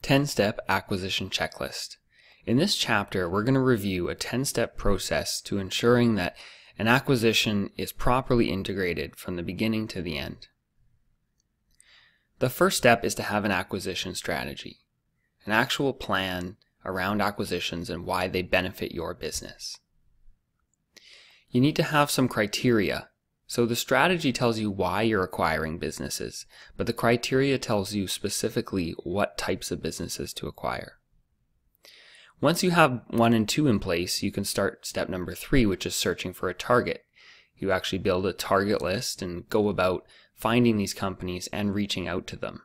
10-step acquisition checklist. In this chapter, we're going to review a 10-step process to ensuring that an acquisition is properly integrated from the beginning to the end. The first step is to have an acquisition strategy, an actual plan around acquisitions and why they benefit your business. You need to have some criteria. So the strategy tells you why you're acquiring businesses, but the criteria tells you specifically what types of businesses to acquire. Once you have 1 and 2 in place, you can start step number 3, which is searching for a target. You actually build a target list and go about finding these companies and reaching out to them.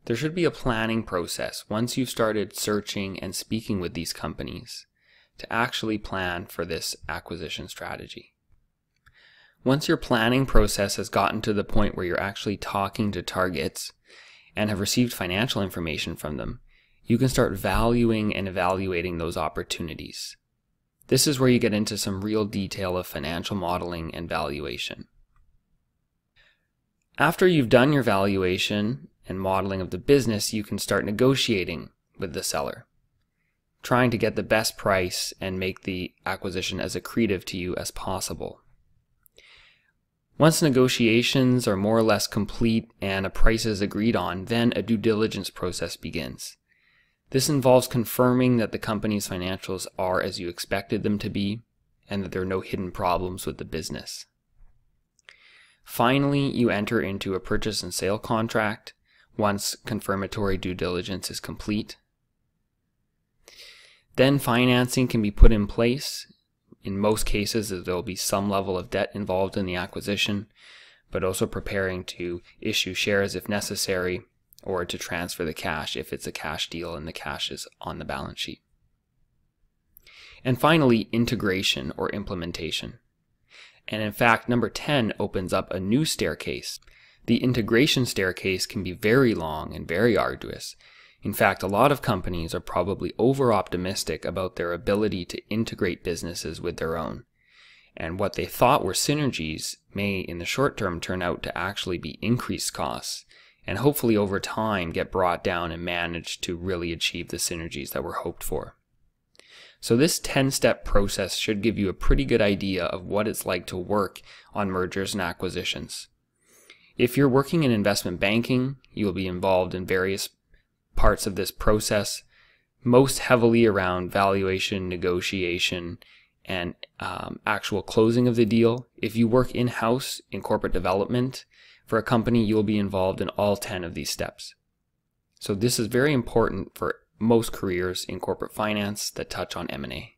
There should be a planning process once you've started searching and speaking with these companies to actually plan for this acquisition strategy. Once your planning process has gotten to the point where you're actually talking to targets and have received financial information from them, you can start valuing and evaluating those opportunities. This is where you get into some real detail of financial modeling and valuation. After you've done your valuation and modeling of the business, you can start negotiating with the seller, trying to get the best price and make the acquisition as accretive to you as possible. Once negotiations are more or less complete and a price is agreed on, then a due diligence process begins. This involves confirming that the company's financials are as you expected them to be and that there are no hidden problems with the business. Finally, you enter into a purchase and sale contract once confirmatory due diligence is complete. Then financing can be put in place. In most cases, there will be some level of debt involved in the acquisition, but also preparing to issue shares if necessary or to transfer the cash if it's a cash deal and the cash is on the balance sheet. And finally, integration or implementation. And in fact, number 10 opens up a new staircase. The integration staircase can be very long and very arduous. In fact, a lot of companies are probably over-optimistic about their ability to integrate businesses with their own. And what they thought were synergies may, in the short term, turn out to actually be increased costs, and hopefully over time get brought down and managed to really achieve the synergies that were hoped for. So this 10-step process should give you a pretty good idea of what it's like to work on mergers and acquisitions. If you're working in investment banking, you'll be involved in various parts of this process, most heavily around valuation, negotiation, and actual closing of the deal. If you work in-house in corporate development for a company, you'll be involved in all 10 of these steps. So this is very important for most careers in corporate finance that touch on M&A.